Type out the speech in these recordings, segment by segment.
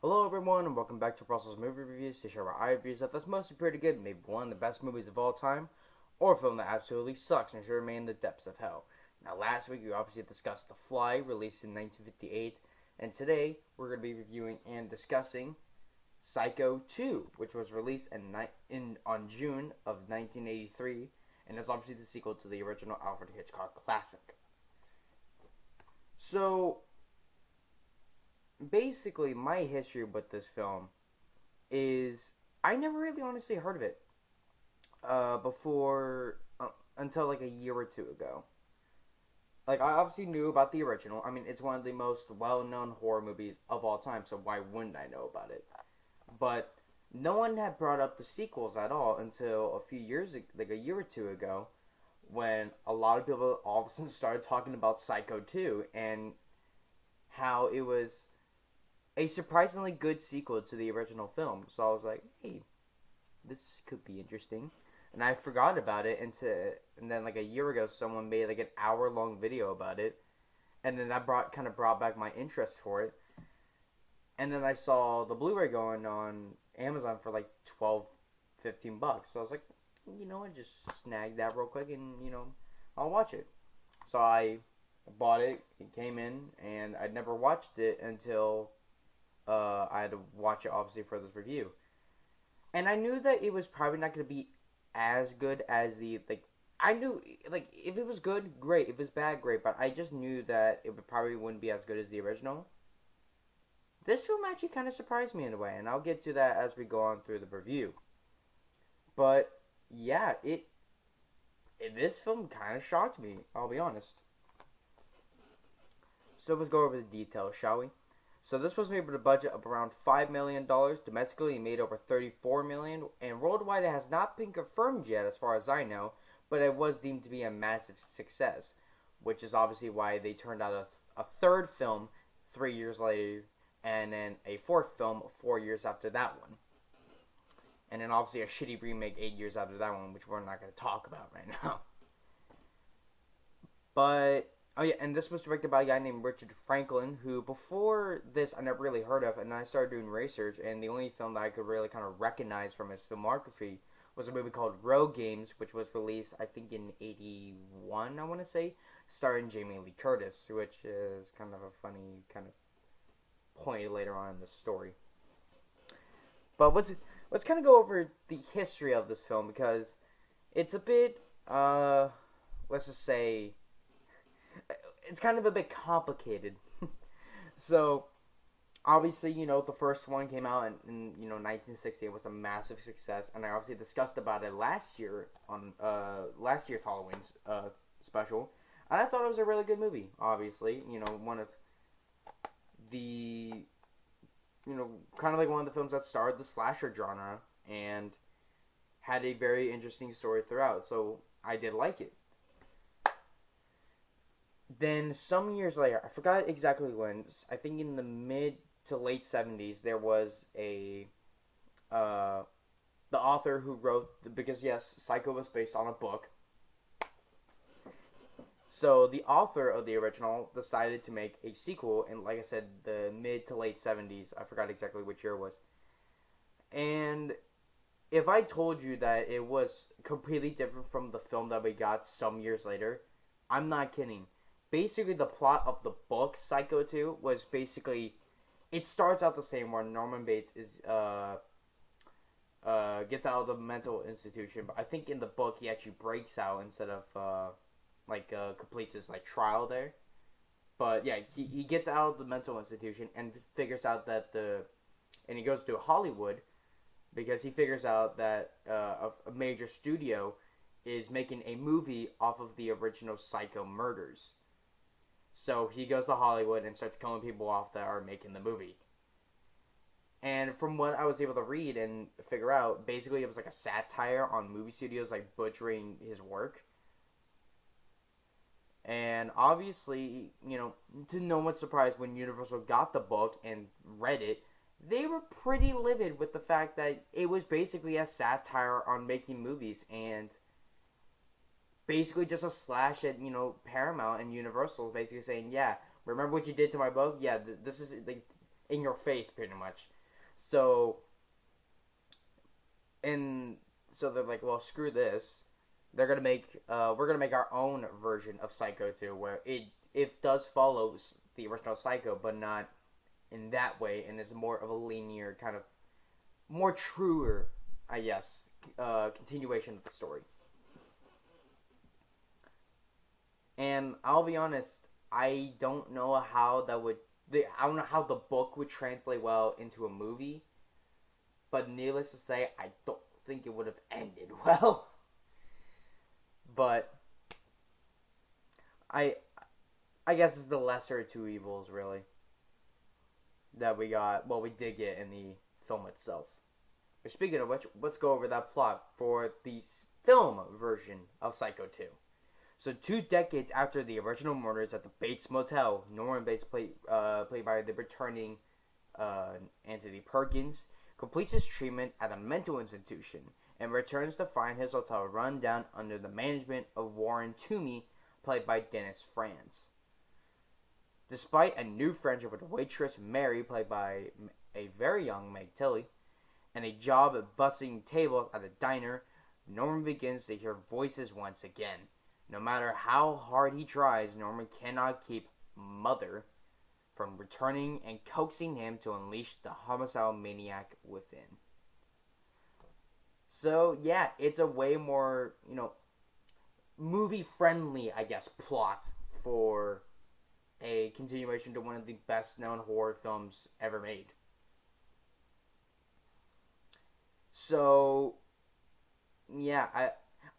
Hello everyone and welcome back to Russell's Movie Reviews to share our reviews that that's mostly pretty good, maybe one of the best movies of all time, or a film that absolutely sucks and should remain in the depths of hell. Now last week we obviously discussed The Fly, released in 1958, and today we're going to be reviewing and discussing Psycho 2, which was released on June of 1983, and is obviously the sequel to the original Alfred Hitchcock classic. So, basically, my history with this film is I never really honestly heard of it before until like a year or two ago. Like, I obviously knew about the original. I mean, it's one of the most well-known horror movies of all time, so why wouldn't I know about it? But no one had brought up the sequels at all until a few years, like a year or two ago, when a lot of people all of a sudden started talking about Psycho 2 and how it was a surprisingly good sequel to the original film. So I was like, hey, this could be interesting. And I forgot about it and then like a year ago someone made like an hour long video about it. And then that brought back my interest for it. And then I saw the Blu-ray going on Amazon for like 12, $15. So I was like, you know what, just snag that real quick and, I'll watch it. So I bought it, it came in, and I'd never watched it until I had to watch it obviously for this review. And I knew that it was probably not going to be as good as I knew, if it was good, great. If it was bad, great. But I just knew that probably wouldn't be as good as the original. This film actually kind of surprised me in a way, and I'll get to that as we go on through the review. But yeah, this film kind of shocked me, I'll be honest. So let's go over the details, shall we? So this was made with a budget of around $5 million. Domestically, it made over $34 million. And worldwide, it has not been confirmed yet, as far as I know. But it was deemed to be a massive success. Which is obviously why they turned out a third film 3 years later. And then a fourth film 4 years after that one. And then obviously a shitty remake 8 years after that one, which we're not going to talk about right now. But oh yeah, and this was directed by a guy named Richard Franklin, who before this I never really heard of, and then I started doing research, and the only film that I could really kind of recognize from his filmography was a movie called Road Games, which was released I think in '81, I want to say, starring Jamie Lee Curtis, which is kind of a funny kind of point later on in the story. But let's kind of go over the history of this film because it's a bit let's just say it's kind of a bit complicated. So, obviously, the first one came out in 1960. It was a massive success, and I obviously discussed about it last year on last year's Halloween special, and I thought it was a really good movie. Obviously, one of the kind of like one of the films that started the slasher genre and had a very interesting story throughout. So I did like it. Then some years later, I forgot exactly when. I think in the mid to late '70s, there was the author who wrote because yes, Psycho was based on a book. So the author of the original decided to make a sequel in, like I said, the mid to late '70s. I forgot exactly which year it was. And if I told you that it was completely different from the film that we got some years later, I'm not kidding. Basically, the plot of the book Psycho 2 was basically, it starts out the same where Norman Bates is gets out of the mental institution, but I think in the book he actually breaks out instead of completes his trial there. But yeah, he gets out of the mental institution and figures out that and he goes to Hollywood because he figures out that a major studio is making a movie off of the original Psycho murders. So he goes to Hollywood and starts killing people off that are making the movie. And from what I was able to read and figure out, basically it was like a satire on movie studios butchering his work. And obviously, to no one's surprise, when Universal got the book and read it, they were pretty livid with the fact that it was basically a satire on making movies and basically just a slash at, Paramount and Universal basically saying, yeah, remember what you did to my book? Yeah, this is, in your face, pretty much. So, and so they're like, well, screw this. They're gonna make we're gonna make our own version of Psycho 2, where it does follow the original Psycho, but not in that way, and is more of a linear kind of more truer, I guess, continuation of the story. And I'll be honest, I don't know how that would. I don't know how the book would translate well into a movie, but needless to say, I don't think it would have ended well. But I, I guess it's the lesser of two evils, really, that we got. Well, we did get in the film itself. But speaking of which, let's go over that plot for the film version of Psycho 2. So 2 decades after the original murders at the Bates Motel, Norman Bates, played by the returning Anthony Perkins, completes his treatment at a mental institution and returns to find his hotel run down under the management of Warren Toomey, played by Dennis Franz. Despite a new friendship with waitress Mary, played by a very young Meg Tilly, and a job at bussing tables at a diner, Norman begins to hear voices once again. No matter how hard he tries, Norman cannot keep Mother from returning and coaxing him to unleash the homicidal maniac within. So, yeah, it's a way more, movie-friendly, I guess, plot for a continuation to one of the best-known horror films ever made. So, yeah,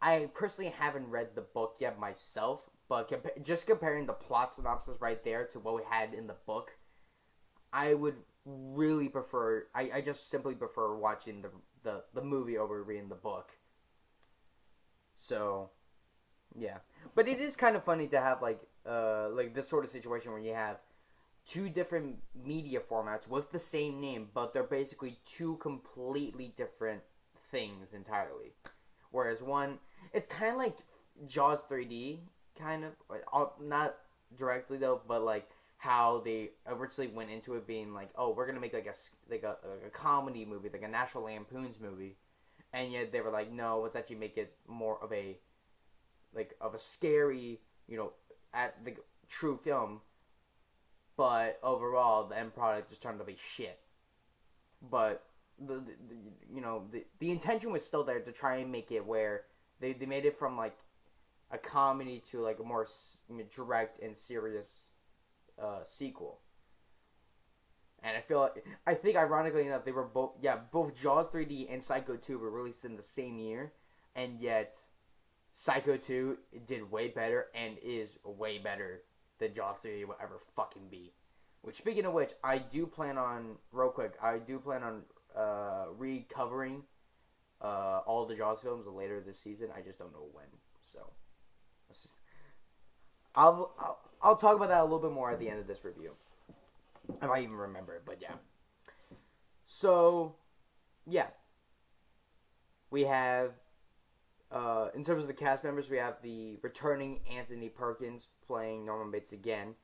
I personally haven't read the book yet myself, but just comparing the plot synopsis right there to what we had in the book, I would really prefer. I just simply prefer watching the movie over reading the book. So, yeah, but it is kind of funny to have like this sort of situation where you have two different media formats with the same name, but they're basically two completely different things entirely. Whereas one, it's kind of like Jaws 3D, kind of, not directly though, but like how they originally went into it being like, oh, we're gonna make like a comedy movie, like a National Lampoon's movie, and yet they were like, no, let's actually make it more of a scary, at the true film, but overall the end product just turned out to be shit. But the intention was still there to try and make it where they made it from like a comedy to like a more direct and serious sequel. And I think ironically enough, they were both Jaws 3D and Psycho 2 were released in the same year, and yet Psycho 2 did way better and is way better than Jaws 3D will ever fucking be. Which, speaking of which, I do plan on recovering all the Jaws films later this season. I just don't know when. So I'll talk about that a little bit more at the end of this review, if I even remember it. But yeah. So yeah, we have in terms of the cast members, we have the returning Anthony Perkins playing Norman Bates again.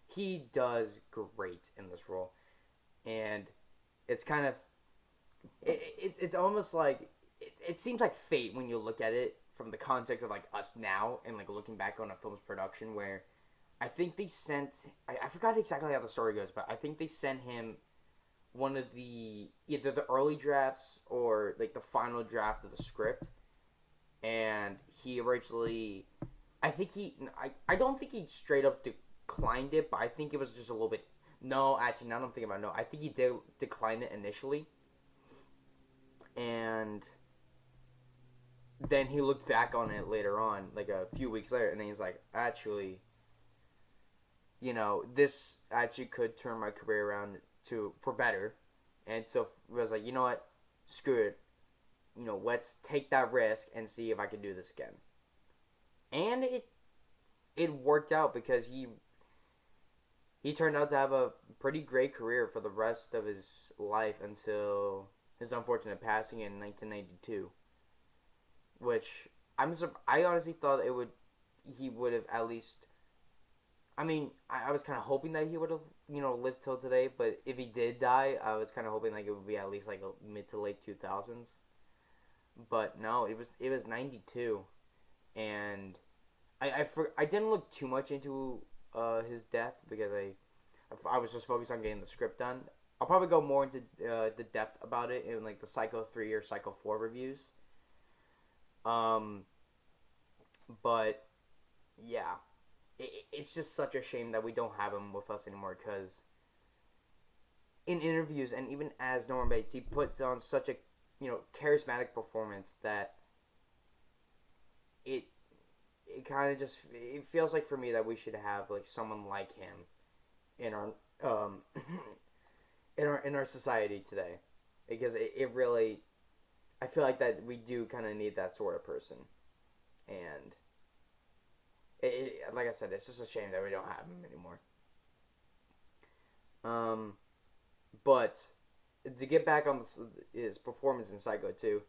He does great in this role, and it's kind of it's almost like it seems like fate when you look at it from the context of like us now and like looking back on a film's production, where I think they sent I forgot exactly how the story goes, but I think they sent him one of the either the early drafts or like the final draft of the script, and he originally I don't think he straight up declined it, but I think it was just a little bit. No, actually, now I'm thinking about it. No, I think he did decline it initially, and then he looked back on it later on, like a few weeks later, and then he's like, actually, this actually could turn my career around for better, and so I was like, you know what, screw it, let's take that risk and see if I can do this again, and it worked out because he turned out to have a pretty great career for the rest of his life until his unfortunate passing in 1992. Which I honestly thought he would have at least I mean, I was kind of hoping that he would have, lived till today. But if he did die, I was kind of hoping like it would be at least like a mid to late 2000s. But no, it was 92, and I didn't look too much into his death because I was just focused on getting the script done. I'll probably go more into the depth about it in like the Psycho 3 or Psycho 4 reviews. Um, but yeah, it's just such a shame that we don't have him with us anymore because in interviews and even as Norman Bates, he puts on such a charismatic performance that it it kind of just it feels like for me that we should have like someone like him in our in our society today because it really I feel like that we do kind of need that sort of person and like I said it's just a shame that we don't have him anymore. Um, but to get back on his performance in Psycho 2,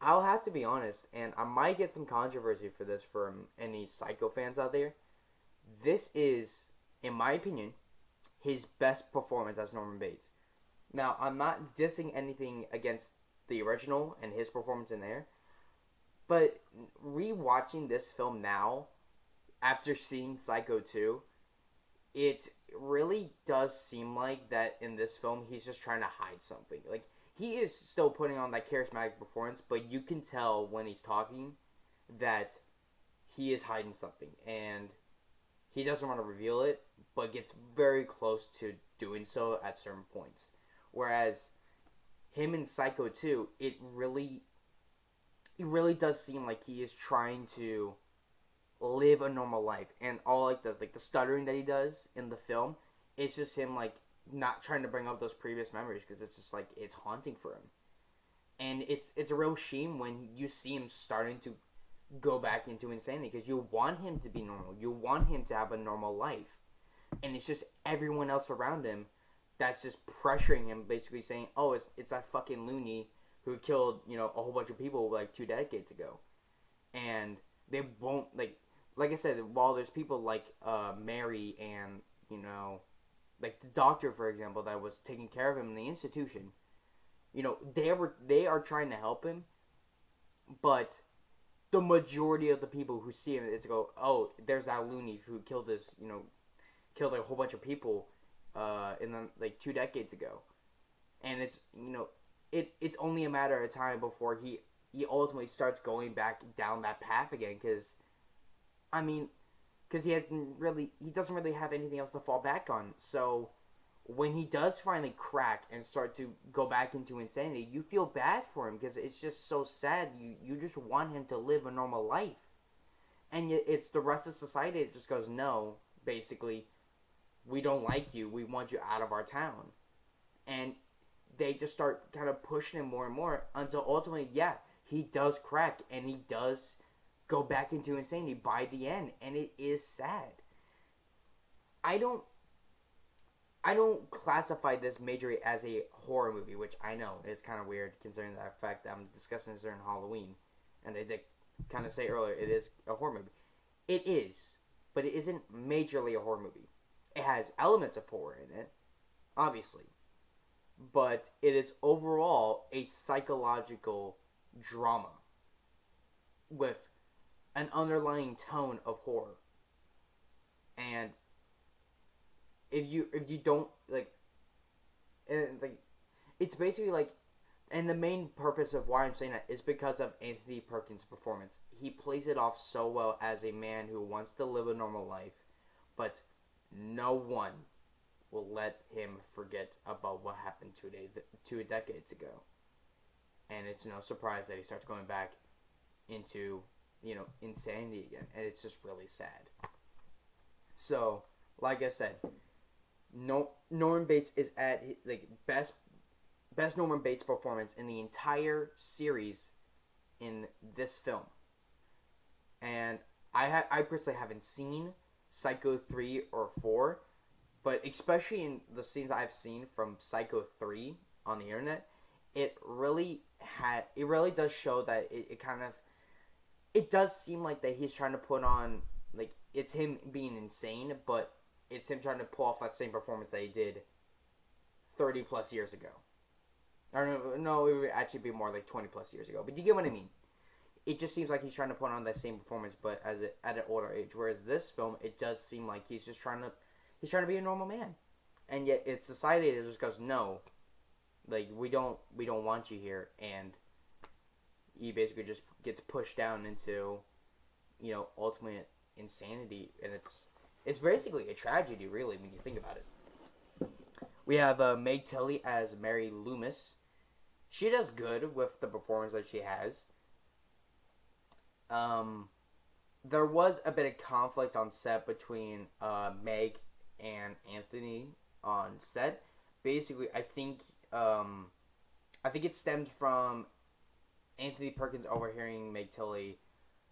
I'll have to be honest, and I might get some controversy for this from any Psycho fans out there. This is, in my opinion, his best performance as Norman Bates. Now, I'm not dissing anything against the original and his performance in there, but rewatching this film now, after seeing Psycho 2, it really does seem like that in this film he's just trying to hide something. Like, he is still putting on that charismatic performance, but you can tell when he's talking that he is hiding something, and he doesn't want to reveal it, but gets very close to doing so at certain points. Whereas him in Psycho 2, it really does seem like he is trying to live a normal life, and all like the stuttering that he does in the film, it's just him like not trying to bring up those previous memories because it's just like it's haunting for him, and it's a real shame when you see him starting to go back into insanity because you want him to be normal, you want him to have a normal life, and it's just everyone else around him that's just pressuring him, basically saying, "Oh, it's that fucking loony who killed a whole bunch of people like 2 decades ago," and they won't like I said, while there's people like Mary and like the doctor, for example, that was taking care of him in the institution, they are trying to help him, but the majority of the people who see him, it's go, oh, there's that loony who killed killed like a whole bunch of people, in the, like 2 decades ago, and it's only a matter of time before he ultimately starts going back down that path again, because I mean, because he doesn't really have anything else to fall back on. So when he does finally crack and start to go back into insanity, you feel bad for him because it's just so sad. You just want him to live a normal life, and yet it's the rest of society that just goes, no, basically, we don't like you. We want you out of our town, and they just start kind of pushing him more and more until ultimately, yeah, he does crack and he does go back into insanity by the end, and it is sad. I don't classify this majorly as a horror movie, which I know is kind of weird considering the fact that I'm discussing this during Halloween, and I did kind of say earlier it is a horror movie. It is, but it isn't majorly a horror movie. It has elements of horror in it, obviously, but it is overall a psychological drama with an underlying tone of horror. And if you don't like, and like, it's basically like, and the main purpose of why I'm saying that is because of Anthony Perkins' performance. He plays it off so well as a man who wants to live a normal life, but no one will let him forget about what happened 2 decades ago. And it's no surprise that he starts going back into insanity again, and it's just really sad. So, like I said, no, Norman Bates is at like best Norman Bates performance in the entire series in this film, and I personally haven't seen Psycho 3 or 4, but especially in the scenes I've seen from Psycho 3 on the internet, it really does show that it kind of, it does seem like that he's trying to put on, like, it's him being insane, but it's him trying to pull off that same performance that he did 30 plus years ago. Or no, it would actually be more like 20 plus years ago. But you get what I mean. It just seems like he's trying to put on that same performance, but at an older age. Whereas this film, it does seem like he's trying to be a normal man, and yet it's society that just goes, no, like we don't want you here, and he basically just gets pushed down into, ultimate insanity, and it's basically a tragedy, really, when you think about it. We have Meg Tilly as Mary Loomis. She does good with the performance that she has. There was a bit of conflict on set between Meg and Anthony on set. Basically, I think it stemmed from Anthony Perkins overhearing Meg Tilly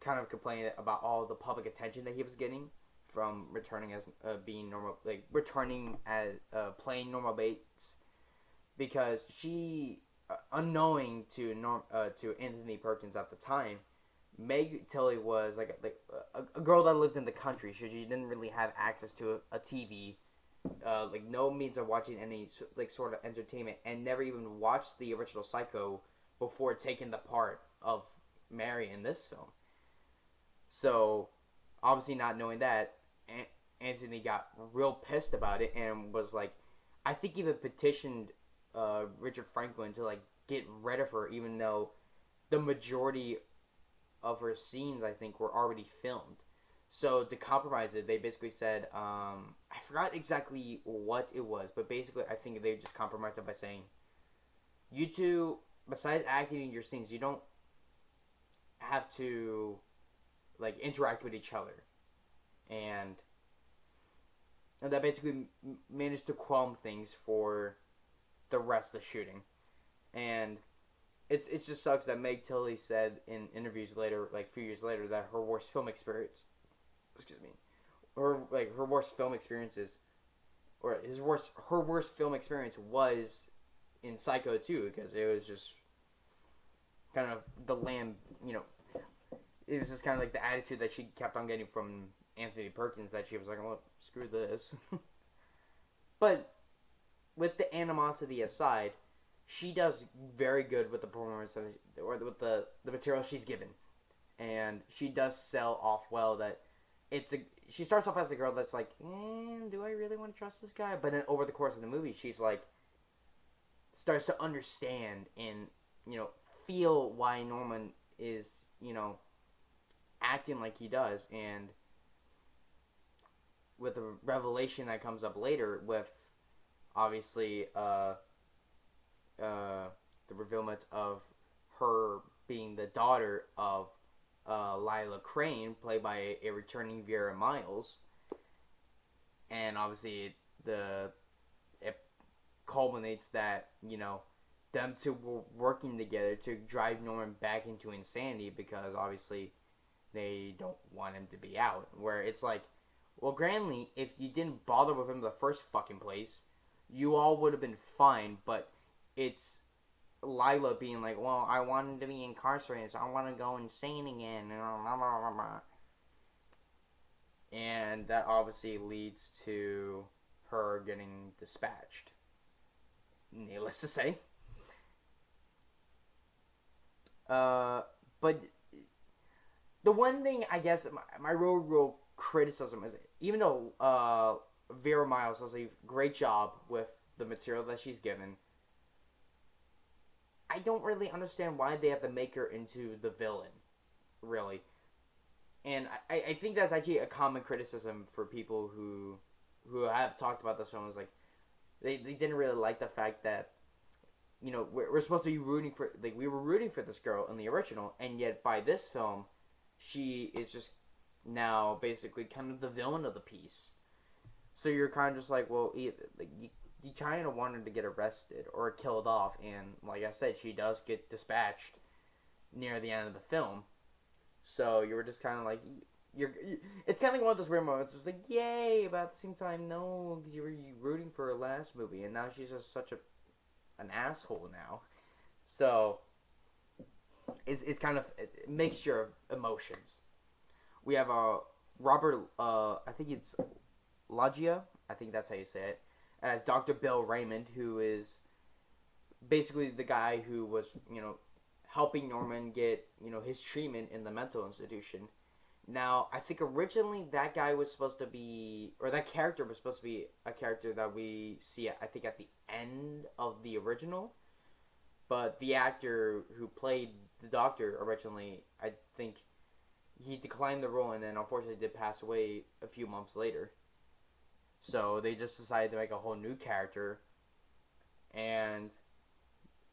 kind of complaining about all the public attention that he was getting from returning as being normal, like returning as playing Norma Bates, because she, unknowing to Anthony Perkins at the time, Meg Tilly was like a girl that lived in the country, so she didn't really have access to a TV, like no means of watching any like sort of entertainment, and never even watched the original Psycho before taking the part of Mary in this film. So, obviously not knowing that, Anthony got real pissed about it and was like, I think even petitioned Richard Franklin to like get rid of her, even though the majority of her scenes, I think, were already filmed. So to compromise it, they basically said, I forgot exactly what it was, but basically I think they just compromised it by saying, you two, besides acting in your scenes, you don't have to like interact with each other, and that basically managed to qualm things for the rest of the shooting. And it just sucks that Meg Tilly said in interviews later, like a few years later, that her worst film experience, her worst film experiences, or her worst film experience was in Psycho 2, because it was just kind of it was just kind of like the attitude that she kept on getting from Anthony Perkins, that she was like, well, screw this. But with the animosity aside, she does very good with the performance, or with the material she's given, and she does sell off well. That she starts off as a girl that's like, do I really want to trust this guy? But then over the course of the movie, she's like, starts to understand and feel why Norman is acting like he does, and with the revelation that comes up later with obviously the revealment of her being the daughter of Lila Crane, played by a returning Vera Miles, and obviously it culminates that them two were working together to drive Norman back into insanity, because obviously they don't want him to be out. Where it's like, well, Granley, if you didn't bother with him in the first fucking place, you all would have been fine. But it's Lila being like, well, I want him to be incarcerated, so I want to go insane again. And that obviously leads to her getting dispatched. Needless to say. But the one thing, I guess, my real criticism is, even though Vera Miles does a great job with the material that she's given, I don't really understand why they have to make her into the villain, really. And I think that's actually a common criticism for people who have talked about this film. Is like, they didn't really like the fact that, we're supposed to be rooting for, like, we were rooting for this girl in the original, and yet by this film, she is just now basically kind of the villain of the piece. So you're kind of just like, well, you kind of want her to get arrested or killed off, and like I said, she does get dispatched near the end of the film. So you were just kind of like, it's kind of like one of those weird moments. It was like, yay, but at the same time, no, because you were rooting for her last movie, and now she's just such an asshole now. So it's kind of a mixture of emotions. We have Robert, I think it's Loggia, I think that's how you say it, as Dr. Bill Raymond, who is basically the guy who was, helping Norman get, his treatment in the mental institution. Now, I think originally that guy was supposed to be, or that character was supposed to be a character that we see, I think, at the end of the original. But the actor who played the doctor originally, I think he declined the role and then unfortunately did pass away a few months later. So they just decided to make a whole new character. And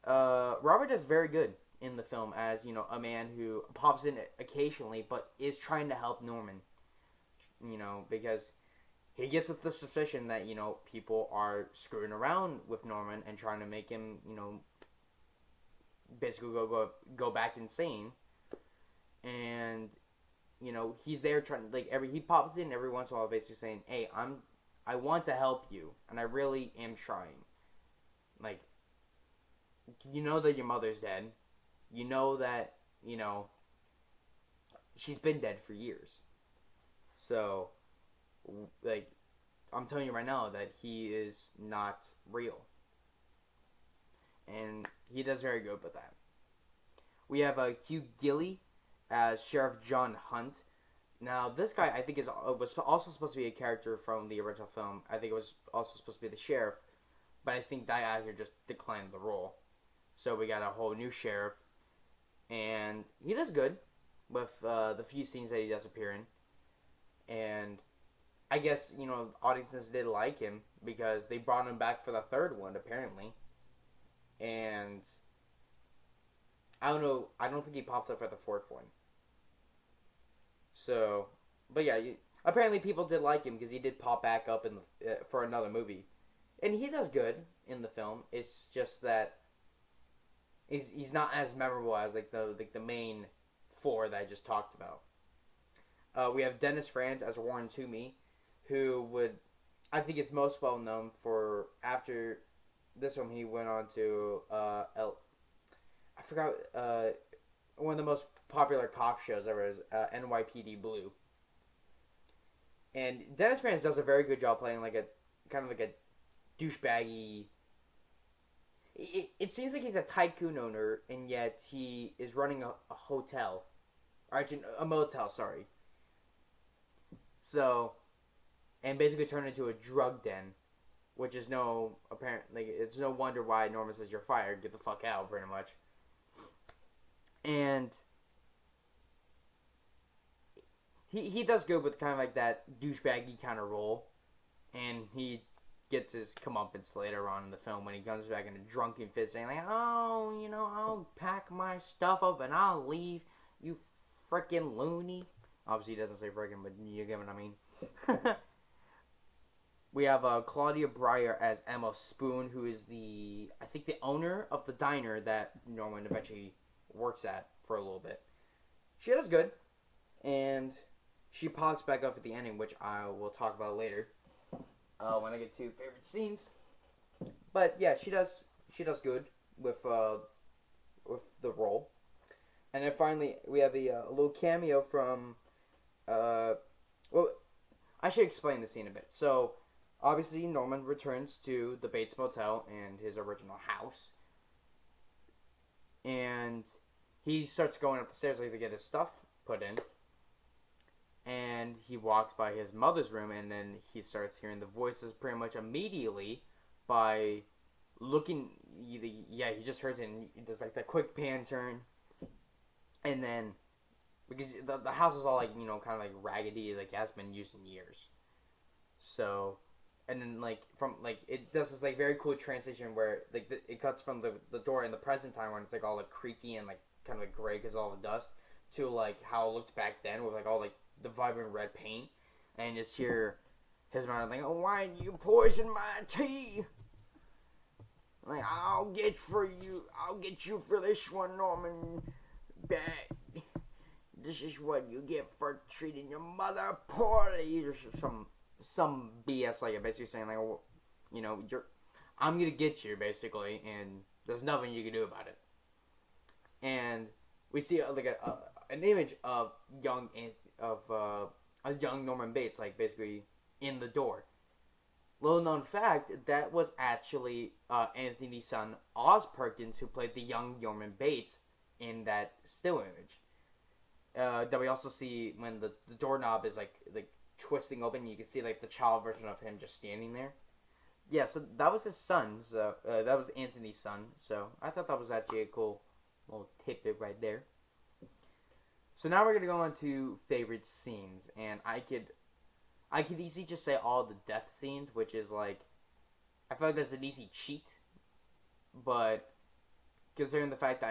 Robert is very good in the film as, a man who pops in occasionally but is trying to help Norman. Because he gets the suspicion that, people are screwing around with Norman and trying to make him, basically go back insane. And, he's there trying, he pops in every once in a while basically saying, hey, I want to help you, and I really am trying. You know that your mother's dead. You know that, she's been dead for years. So, I'm telling you right now that he is not real. And he does very good with that. We have Hugh Gilly as Sheriff John Hunt. Now, this guy, I think, was also supposed to be a character from the original film. I think it was also supposed to be the sheriff, but I think that actor just declined the role. So we got a whole new sheriff, and he does good with the few scenes that he does appear in. And I guess, audiences did like him because they brought him back for the third one, apparently. And I don't know, I don't think he pops up for the fourth one. So, but yeah, apparently people did like him because he did pop back up for another movie. And he does good in the film. It's just that he's not as memorable as the main four that I just talked about. We have Dennis Franz as Warren Toomey, who I think it's most well known for, after this one he went on to I forgot, one of the most popular cop shows ever is NYPD Blue. And Dennis Franz does a very good job playing a douchebaggy. It seems like he's a tycoon owner, and yet he is running a hotel, or actually a motel. Sorry. So, and basically turned into a drug den, which is it's no wonder why Norman says you're fired. Get the fuck out, pretty much. And he does good with kind of that douchebaggy kind of role, and he gets his comeuppance later on in the film when he comes back in a drunken fit saying I'll pack my stuff up and I'll leave, you frickin' loony. Obviously he doesn't say frickin', but you get what I mean. We have Claudia Breyer as Emma Spoon, who is the owner of the diner that Norman eventually works at for a little bit. She does good, and she pops back up at the ending, which I will talk about later when I get to favorite scenes. But yeah, she does good with the role. And then finally we have a little cameo from I should explain the scene a bit. So obviously Norman returns to the Bates Motel and his original house, and he starts going up the stairs to get his stuff put in. And he walks by his mother's room, and then he starts hearing the voices pretty much immediately by looking. Yeah, he just hears it, and he does that quick pan turn. And then, because the house is all kind of raggedy, it has been used in years. So, and then from it does this very cool transition where it cuts from the door in the present time when it's all creaky and kind of gray because all the dust, to how it looked back then with all the vibrant red paint, and just hear his mother oh, why did you poison my tea? I'll get you for this one, Norman. Bad. This is what you get for treating your mother poorly. Or some BS basically saying I'm gonna get you basically, and there's nothing you can do about it. And we see an image of a young Norman Bates, like basically in the door. Little known fact, that was actually Anthony's son, Oz Perkins, who played the young Norman Bates in that still image. That we also see when the doorknob is like twisting open, you can see like the child version of him just standing there. Yeah, so that was his son. So that was Anthony's son. So I thought that was actually a cool little tidbit right there. So now we're gonna go into favorite scenes, and I could easily just say all the death scenes, which is like, I feel like that's an easy cheat, but considering the fact that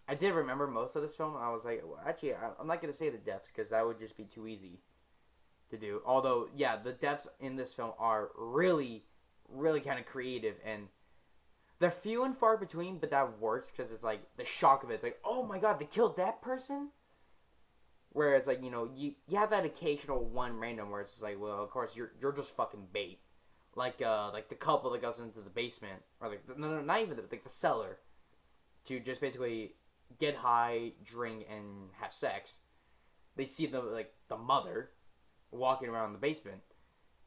I did remember most of this film, I was like, well, actually, I'm not gonna say the deaths because that would just be too easy to do. Although, yeah, the deaths in this film are really, really kind of creative, and they're few and far between, but that works because it's like the shock of it, like, oh my god, they killed that person. Where it's like, you have that occasional one random where it's just like, well, of course you're just fucking bait, like the couple that goes into the basement, or like no, not even like the cellar, to just basically get high, drink, and have sex. They see the mother walking around the basement,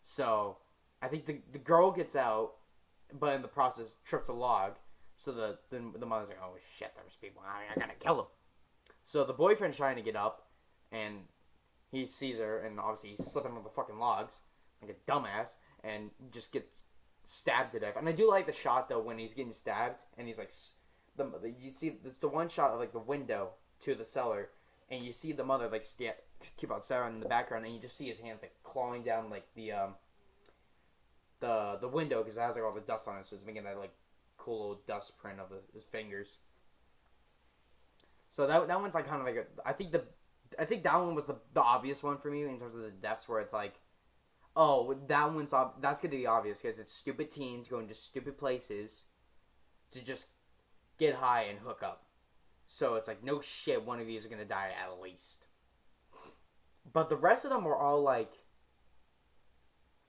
so I think the girl gets out, but in the process trips a log, so the mother's like, oh shit, there's people, I gotta kill them. So the boyfriend's trying to get up. And he sees her, and obviously he's slipping on the fucking logs like a dumbass, and just gets stabbed to death. And I do like the shot though when he's getting stabbed, and he's like, you see it's the one shot of like the window to the cellar, and you see the mother like keep on staring in the background, and you just see his hands like clawing down like the window because it has like all the dust on it, so it's making that like cool little dust print of his fingers. So that one's like kind of like I think that one was the obvious one for me in terms of the deaths, where it's like, oh, that's going to be obvious because it's stupid teens going to stupid places to just get high and hook up. So it's like, no shit, one of these are going to die at least. But the rest of them were all like,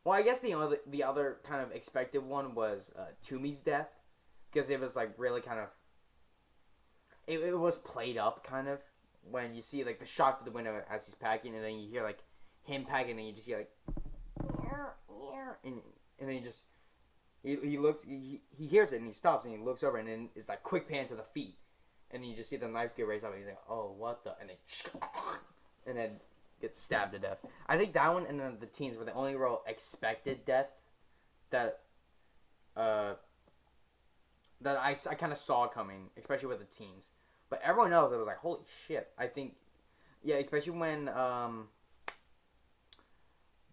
well, I guess the other kind of expected one was Toomey's death, because it was like really kind of, it was played up kind of. When you see like the shot through the window as he's packing, and then you hear like him packing, and you just hear like, and then he looks, he hears it, and he stops, and he looks over, and then it's like quick pan to the feet, and you just see the knife get raised up, and he's like, oh, what the, and then gets stabbed to death. I think that one and then the teens were the only real expected deaths that I kind of saw coming, especially with the teens. But everyone else, it was like, holy shit. I think, yeah, especially when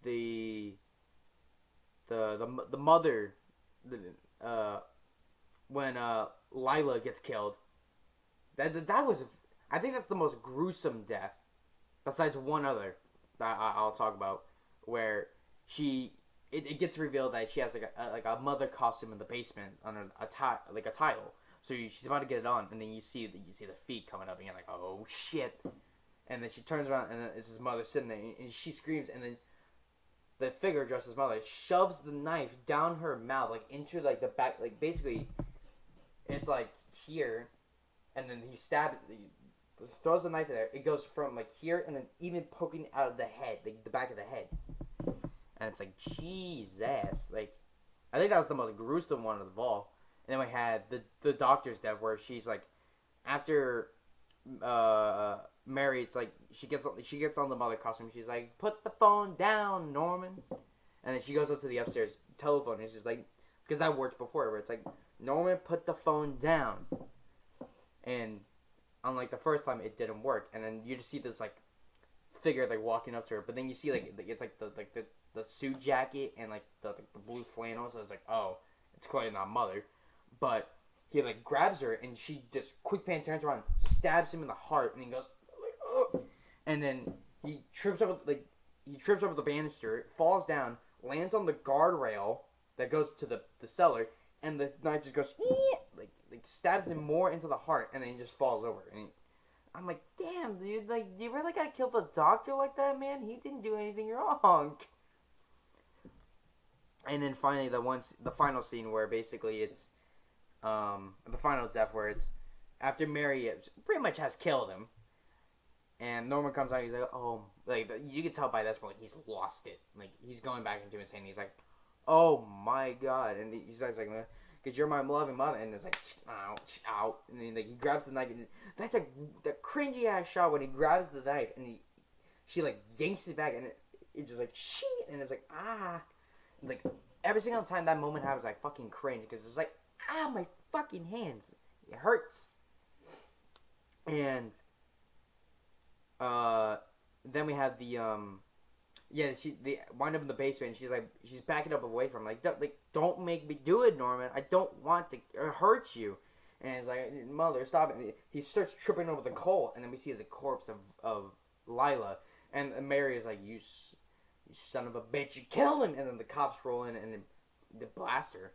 the mother, when Lila gets killed, that was, I think that's the most gruesome death, besides one other that I'll talk about, where it gets revealed that she has like a mother costume in the basement on a tile. So she's about to get it on, and then you see the feet coming up, and you're like, oh shit! And then she turns around, and it's his mother sitting there, and she screams, and then the figure dressed as mother shoves the knife down her mouth, like into like the back, like basically, it's like here, and then he throws the knife in there. It goes from like here, and then even poking out of the head, like the back of the head, and it's like Jesus, like I think that was the most gruesome one of all. And then we had the doctor's death, where she's like, after Mary, it's like she gets on the mother costume. She's like, put the phone down, Norman. And then she goes up to the upstairs telephone, and she's like, because that worked before, where it's like, Norman, put the phone down. And unlike the first time, it didn't work. And then you just see this like figure like walking up to her, but then you see like it's like the suit jacket and like the blue flannel. So it's like, oh, it's clearly not mother. But he like grabs her, and she just quick pan turns around, stabs him in the heart, and he goes like, ugh. And then he trips up the banister, falls down, lands on the guardrail that goes to the cellar, and the knife just goes like stabs him more into the heart, and then he just falls over. And I'm like, damn, dude, like you really gotta kill the doctor like that, man? He didn't do anything wrong. And then finally, the final scene where basically it's the final death, where it's after Mary pretty much has killed him, And Norman comes out. He's like, oh, like you can tell by this point he's lost it. Like he's going back into insane. He's like, oh my god, and he's like, because you're my loving mother, and it's like, ouch, out, and then like he grabs the knife, and that's like the cringy ass shot when he grabs the knife and she like yanks it back, and it's just like shing, and it's like and, like every single time that moment happens, I fucking cringe because it's like my fucking hands, it hurts, and then we have the they wind up in the basement, and she's backing up away from him, don't make me do it, Norman. I don't want to hurt you. And he's like, mother, stop it. And he starts tripping over the coal, and then we see the corpse of Lila, and Mary is like, you son of a bitch, you killed him. And then the cops roll in and they blast her,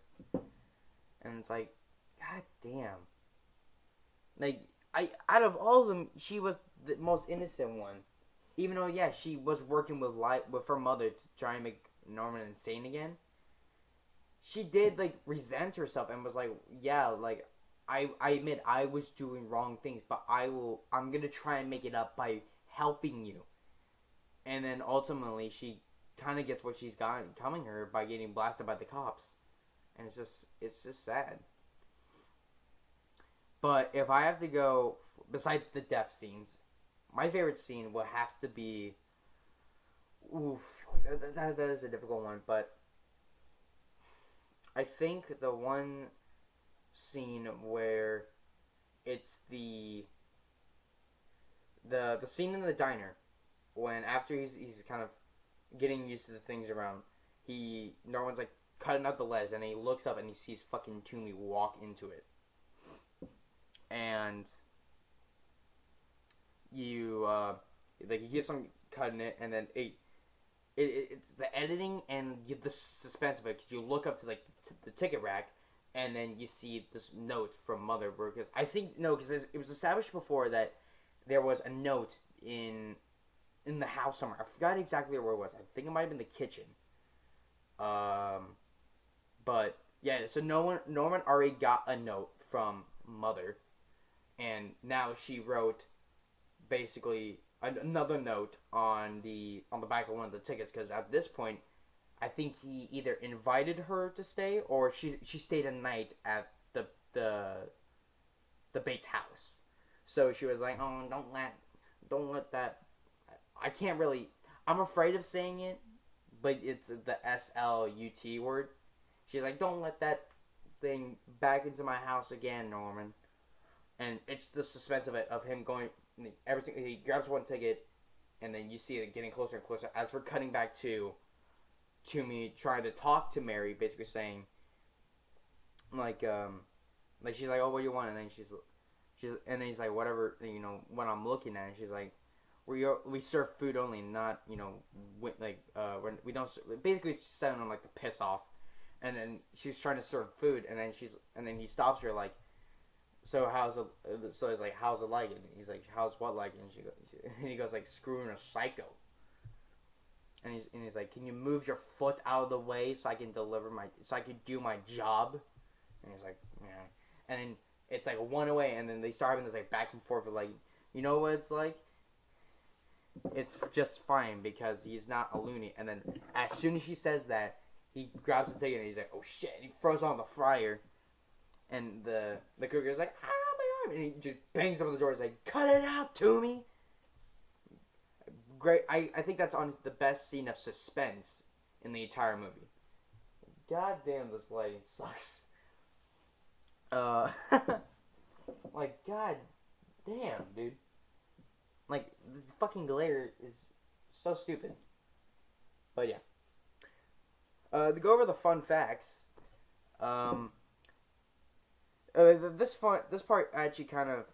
and it's like, god damn. Like, out of all of them, she was the most innocent one. Even though, yeah, she was working with her mother to try and make Norman insane again, she did, like, resent herself and was like, yeah, like, I admit I was doing wrong things, but I'm gonna try and make it up by helping you. And then ultimately, she kind of gets what she's got coming her by getting blasted by the cops. And it's just sad. But if I have to go, besides the death scenes, my favorite scene will have to be... Oof, that is a difficult one, but I think the one scene where it's the scene in the diner, when after he's kind of getting used to the things around, Norman's like cutting out the lettuce, and he looks up and he sees fucking Toomey walk into it. And like he keeps on cutting it, and then it's the editing and the suspense of it, because you look up to like the ticket rack, and then you see this note from Mother, because it was established before that there was a note in the house somewhere. I forgot exactly where it was. I think it might have been the kitchen. But yeah, so Norman already got a note from Mother, and now she wrote basically another note on the back of one of the tickets, because at this point, I think he either invited her to stay or she stayed a night at the Bates house. So she was like, oh, don't let that. I can't really. I'm afraid of saying it, but it's the SLUT word. She's like, don't let that thing back into my house again, Norman. And it's the suspense of it, of him going. He grabs one ticket, and then you see it getting closer and closer as we're cutting back to me trying to talk to Mary, basically saying, like she's like, oh, what do you want? And then and then he's like, whatever, what I'm looking at. And she's like, we serve food only, not, we don't, basically she's sending him like the piss off. And then she's trying to serve food, and then he stops her like, so he's like, how's it like? And he's like, how's what like? And he goes like, screwing a psycho. And he's like, can you move your foot out of the way so I can do my job? And he's like, yeah. And then it's like one away, and then they start having this like back and forth, but like, you know what it's like? It's just fine because he's not a loony. And then as soon as she says that, he grabs the ticket and he's like, oh shit, and he throws on the fryer. And the cooker's like, my arm, and he just bangs on the door. He's like, cut it out, Toomey. Great. I think that's on the best scene of suspense in the entire movie. God damn, this lighting sucks. Like, god damn, dude. Like, this fucking glare is so stupid. But yeah. To go over the fun facts, this part actually kind of,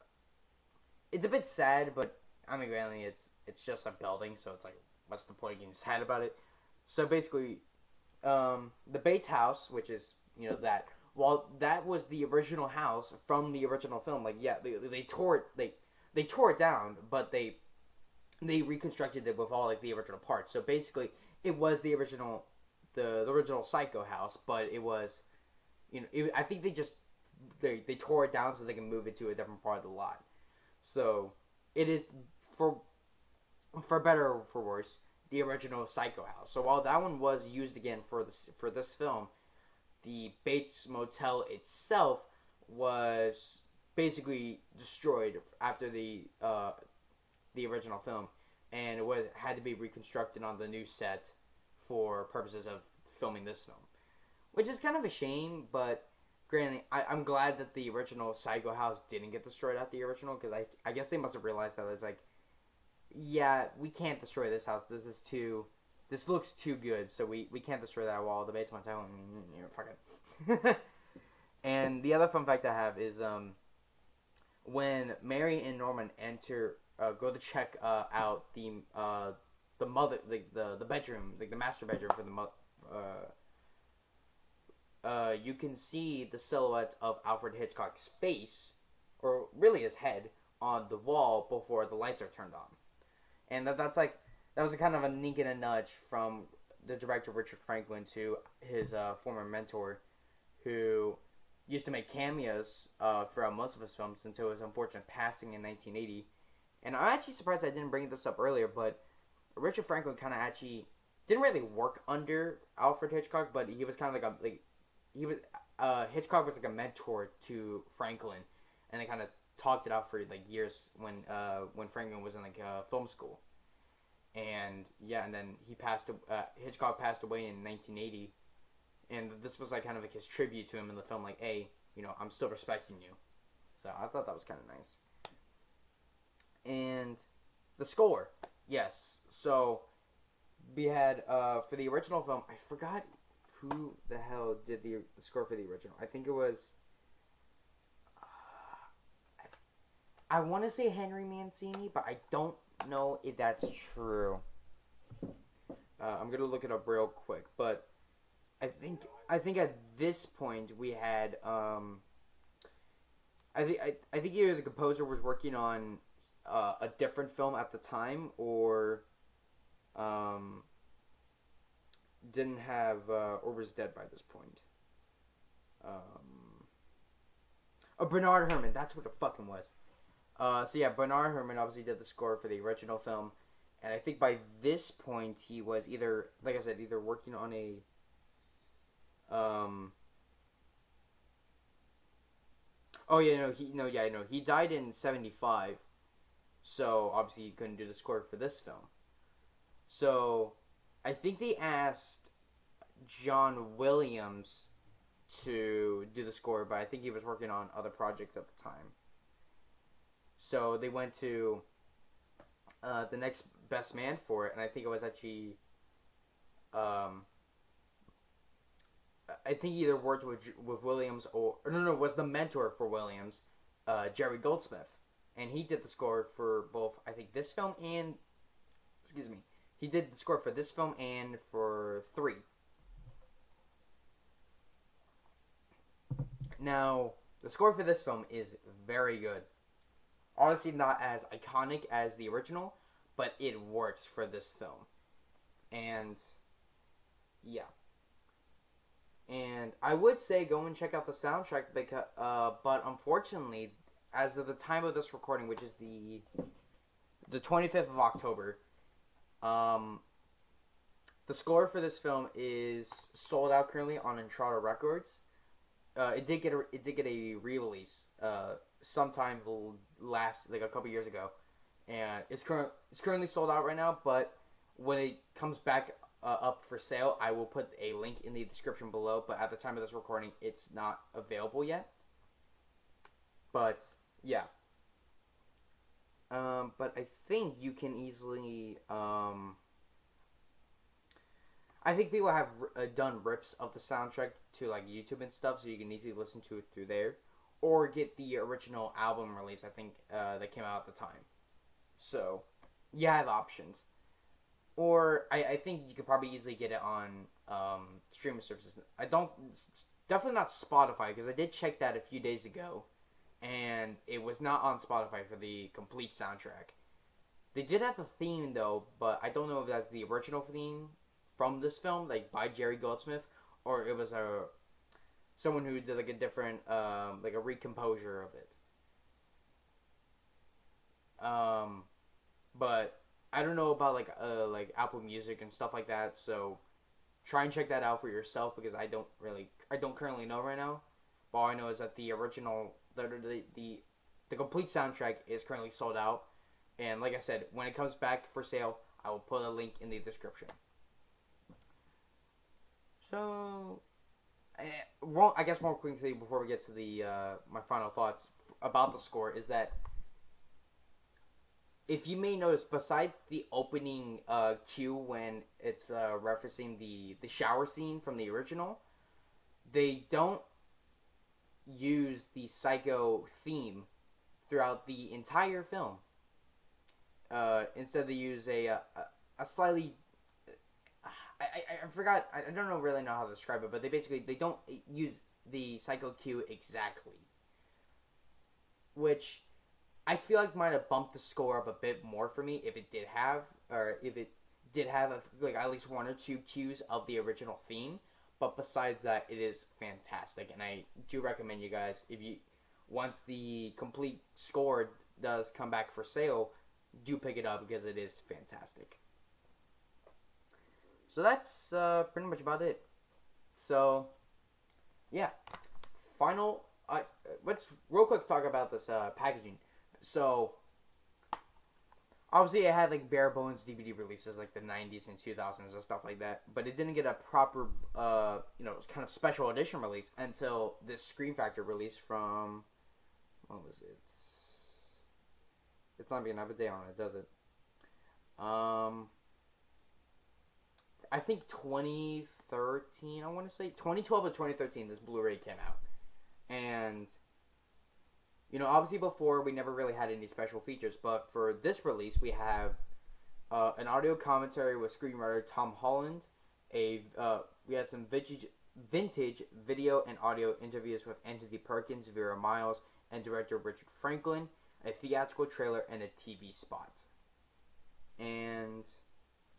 it's a bit sad, but I mean, really, it's just a building, so it's like, what's the point of getting sad about it? So basically, the Bates house, which is, that, well, that was the original house from the original film. Like, yeah, they tore it down, but they reconstructed it with all like the original parts. So basically, it was the original Psycho house, but it was, I think they tore it down so they can move it to a different part of the lot. So it is, for for better or for worse, the original Psycho House. So while that one was used again for this film, the Bates Motel itself was basically destroyed after the original film, and it was had to be reconstructed on the new set for purposes of filming this film, which is kind of a shame. But granted, I'm glad that the original Psycho House didn't get destroyed at the original, because I guess they must have realized that it's like, yeah, we can't destroy this house. This looks too good, so we can't destroy that wall. The Bates Motel, fuck it. And the other fun fact I have is when Mary and Norman go to check out the mother, like the bedroom, like the master bedroom for the mother. You can see the silhouette of Alfred Hitchcock's face, or really his head, on the wall before the lights are turned on, and that was a kind of a wink and a nudge from the director Richard Franklin to his former mentor, who used to make cameos throughout most of his films until his unfortunate passing in 1980. And I'm actually surprised I didn't bring this up earlier, but Richard Franklin kind of actually didn't really work under Alfred Hitchcock, but he was kind of Hitchcock was like a mentor to Franklin, and they kind of talked it out for like years when Franklin was in like film school. And yeah, and then Hitchcock passed away in 1980, and this was like kind of like his tribute to him in the film, like, hey, I'm still respecting you. So I thought that was kind of nice. And the score, yes. So we had for the original film, I forgot who the hell did the score for the original. I think it was I want to say Henry Mancini, but I don't know if that's true. I'm gonna look it up real quick, but I think at this point we had I think either the composer was working on a different film at the time, or didn't have or was dead by this point. Bernard Herrmann, that's what it fucking was. So yeah, Bernard Herrmann obviously did the score for the original film, and I think by this point he was either, like I said, either working on a he died in 1975, so obviously he couldn't do the score for this film. So I think they asked John Williams to do the score, but I think he was working on other projects at the time. So they went to the next best man for it, and I think it was actually I think he either worked with Williams or no, was the mentor for Williams, Jerry Goldsmith, and he did the score for both, I think, this film and, he did the score for this film and for 3. Now, the score for this film is very good. Honestly, not as iconic as the original, but it works for this film. And yeah. And I would say go and check out the soundtrack, because, but unfortunately, as of the time of this recording, which is the 25th of October, the score for this film is sold out currently on Entrada Records. It did get a re-release sometime last, like, a couple years ago, and it's currently sold out right now. But when it comes back up for sale, I will put a link in the description below. But at the time of this recording, it's not available yet. But yeah. But I think you can easily. I think people have done rips of the soundtrack to like YouTube and stuff, so you can easily listen to it through there, or get the original album release. I think that came out at the time. So you have options. Or I think you could probably easily get it on streaming services. Definitely not Spotify, because I did check that a few days ago, and it was not on Spotify for the complete soundtrack. They did have the theme though, but I don't know if that's the original theme from this film, like by Jerry Goldsmith, or it was someone who did like a different like a recomposure of it. But I don't know about like Apple Music and stuff like that, so try and check that out for yourself because I don't currently know right now. But all I know is that the original the complete soundtrack is currently sold out, and like I said, when it comes back for sale, I will put a link in the description. So, I guess more quickly before we get to the my final thoughts about the score is that if you may notice, besides the opening cue when it's referencing the shower scene from the original, they don't use the Psycho theme throughout the entire film. Instead, they use a slightly I forgot. I don't really know how to describe it, but they don't use the Psycho cue exactly, which I feel like might have bumped the score up a bit more for me if it did have, like at least one or two cues of the original theme. But besides that, it is fantastic, and I do recommend you guys, if you once the complete score does come back for sale, do pick it up because it is fantastic. So that's pretty much about it. So yeah, final. Let's real quick talk about this packaging. So obviously, it had like bare bones DVD releases like the '90s and 2000s and stuff like that, but it didn't get a proper, kind of special edition release until this Scream Factor release from, what was it? It's not being have a day on it, does it? I think 2013. I want to say 2012 or 2013. This Blu-ray came out, and obviously before we never really had any special features, but for this release we have an audio commentary with screenwriter Tom Holland. We had some vintage video and audio interviews with Anthony Perkins, Vera Miles, and director Richard Franklin, a theatrical trailer, and a TV spot. And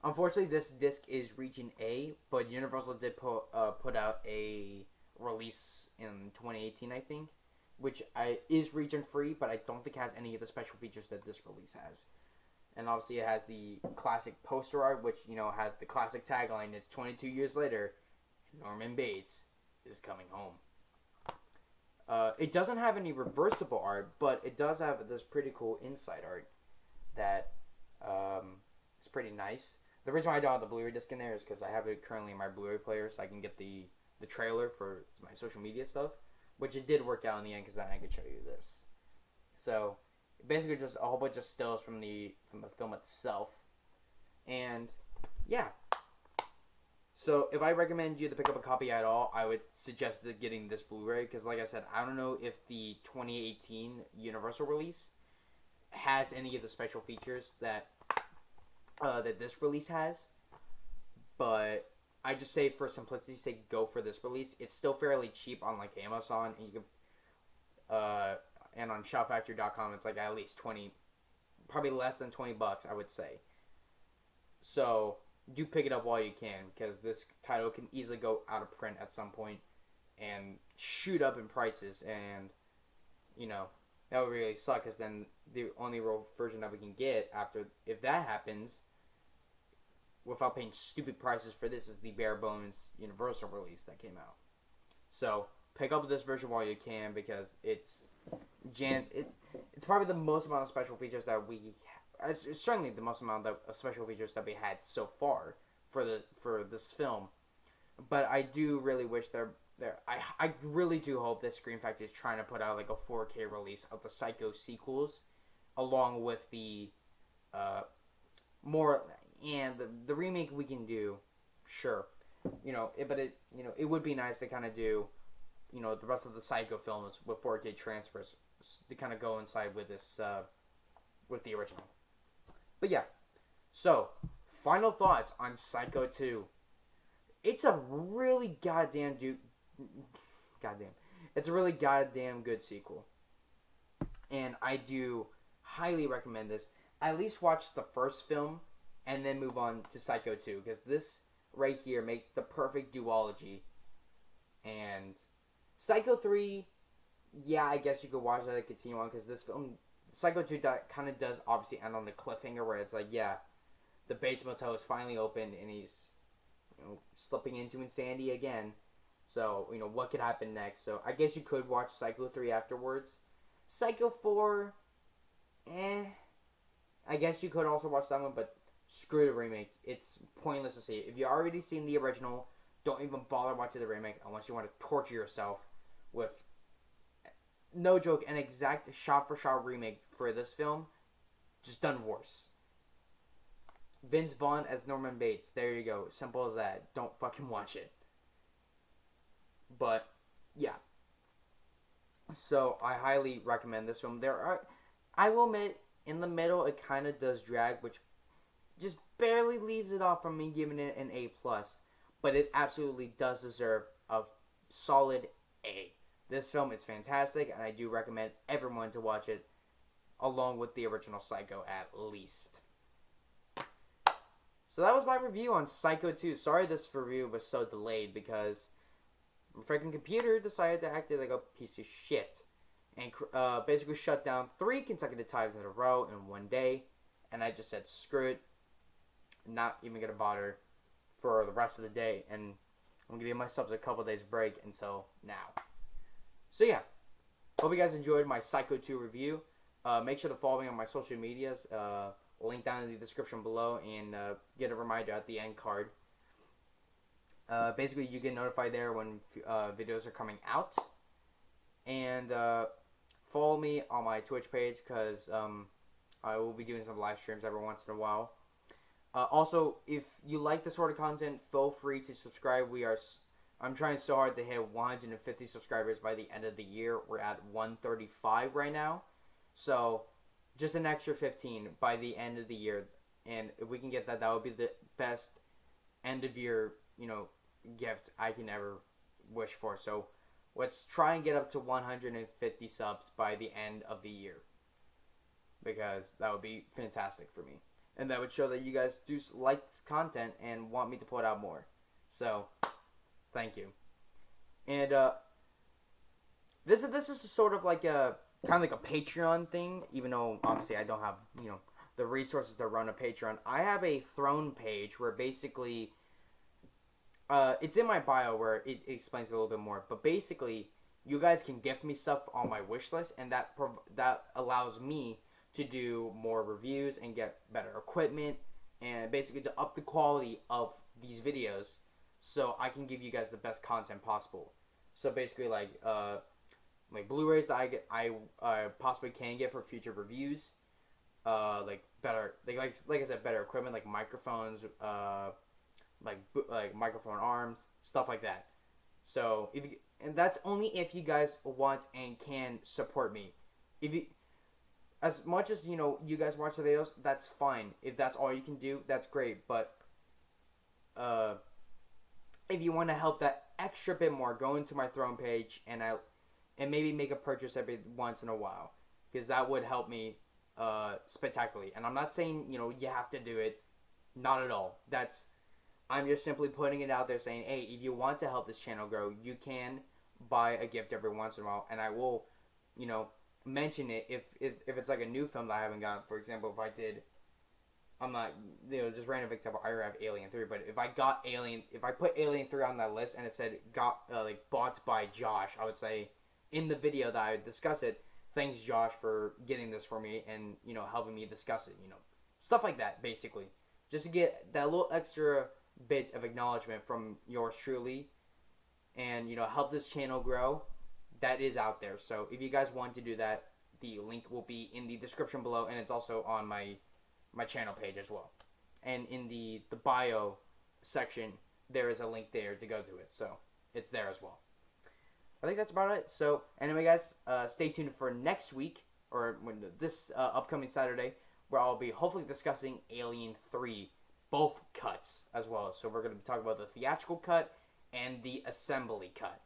unfortunately, this disc is region A, but Universal did put out a release in 2018, I think, which is region free, but I don't think it has any of the special features that this release has. And obviously it has the classic poster art, which, has the classic tagline, it's 22 years later, Norman Bates is coming home. It doesn't have any reversible art, but it does have this pretty cool inside art that is pretty nice. The reason why I don't have the Blu-ray disc in there is because I have it currently in my Blu-ray player, so I can get the trailer for my social media stuff. Which it did work out in the end, because then I could show you this. So, basically just a whole bunch of stills from the film itself. And, yeah. So, if I recommend you to pick up a copy at all, I would suggest getting this Blu-ray. Because, like I said, I don't know if the 2018 Universal release has any of the special features that this release has. But I just say for simplicity's sake, go for this release. It's still fairly cheap on like Amazon, and you can, and on ShopFactory.com, it's like at least 20, probably less than $20, I would say. So do pick it up while you can, because this title can easily go out of print at some point and shoot up in prices, and that would really suck. Because then the only real version that we can get after, if that happens, without paying stupid prices for this, is the bare bones Universal release that came out. So pick up this version while you can, because it's probably the most amount of special features that it's certainly the most amount of special features that we had so far for this film. But I do really wish I really do hope that Scream Factory is trying to put out like a 4K release of the Psycho sequels, along with the more. And the remake we can do, sure, it would be nice to kind of do, the rest of the Psycho films with 4K transfers to kind of go inside with this, with the original. But yeah, so final thoughts on Psycho 2. It's a really it's a really goddamn good sequel, and I do highly recommend this. At least watch the first film and then move on to Psycho 2, because this right here makes the perfect duology. And Psycho 3, yeah, I guess you could watch that and continue on, because this film, Psycho 2, kind of does obviously end on the cliffhanger where it's like, yeah, the Bates Motel is finally open, and he's slipping into insanity again. So what could happen next? So I guess you could watch Psycho 3 afterwards. Psycho 4, I guess you could also watch that one, but screw the remake. It's pointless to see it. If you already seen the original, don't even bother watching the remake unless you want to torture yourself with, no joke, an exact shot-for-shot remake for this film, just done worse. Vince Vaughn as Norman Bates. There you go. Simple as that. Don't fucking watch it. But, yeah. So, I highly recommend this film. I will admit, in the middle, it kind of does drag, which just barely leaves it off from me giving it an A+. But it absolutely does deserve a solid A. This film is fantastic, and I do recommend everyone to watch it, along with the original Psycho at least. So that was my review on Psycho 2. Sorry this review was so delayed because my freaking computer decided to act like a piece of shit. And basically shut down 3 consecutive times in a row in one day. And I just said, screw it. Not even going to bother for the rest of the day. And I'm going to give myself a couple days break until now. So yeah. Hope you guys enjoyed my Psycho 2 review. Make sure to follow me on my social medias. Link down in the description below, and get a reminder at the end card. Basically, you get notified there when videos are coming out. And follow me on my Twitch page, because I will be doing some live streams every once in a while. Also, if you like this sort of content, feel free to subscribe. I'm trying so hard to hit 150 subscribers by the end of the year. We're at 135 right now. So just an extra 15 by the end of the year. And if we can get that, that would be the best end of year, gift I can ever wish for. So let's try and get up to 150 subs by the end of the year, because that would be fantastic for me. And that would show that you guys do like this content and want me to put out more. So, thank you. And this is sort of like a kind of like a Patreon thing, even though obviously I don't have, the resources to run a Patreon. I have a Throne page where basically, it's in my bio where it explains it a little bit more. But basically, you guys can gift me stuff on my wish list, and that allows me to do more reviews and get better equipment, and basically to up the quality of these videos, so I can give you guys the best content possible. So basically, like Blu-rays that I possibly can get for future reviews, like I said, better equipment, like microphones, like microphone arms, stuff like that. So and that's only if you guys want and can support me. As much as you guys watch the videos, that's fine. If that's all you can do, that's great. But if you want to help that extra bit more, go into my Throne page and maybe make a purchase every once in a while, because that would help me spectacularly. And I'm not saying you have to do it, not at all. I'm just simply putting it out there, saying, hey, if you want to help this channel grow, you can buy a gift every once in a while, and I will mention it if it's like a new film that I haven't got. For example, if I did, I'm not, just random example, I already have Alien 3, but if I put Alien 3 on that list and it said bought by Josh, I would say in the video that I discuss it, thanks Josh for getting this for me and helping me discuss it, stuff like that, basically, just to get that little extra bit of acknowledgement from yours truly, and help this channel grow. That is out there. So if you guys want to do that, the link will be in the description below, and it's also on my channel page as well. And in the bio section, there is a link there to go to it. So it's there as well. I think that's about it. So anyway, guys, stay tuned for next week, or this upcoming Saturday, where I'll be hopefully discussing Alien 3, both cuts as well. So we're going to be talking about the theatrical cut and the assembly cut.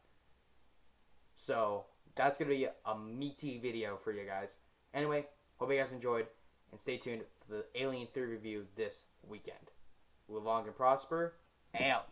So that's going to be a meaty video for you guys. Anyway, hope you guys enjoyed, and stay tuned for the Alien 3 review this weekend. Live long and prosper. Out.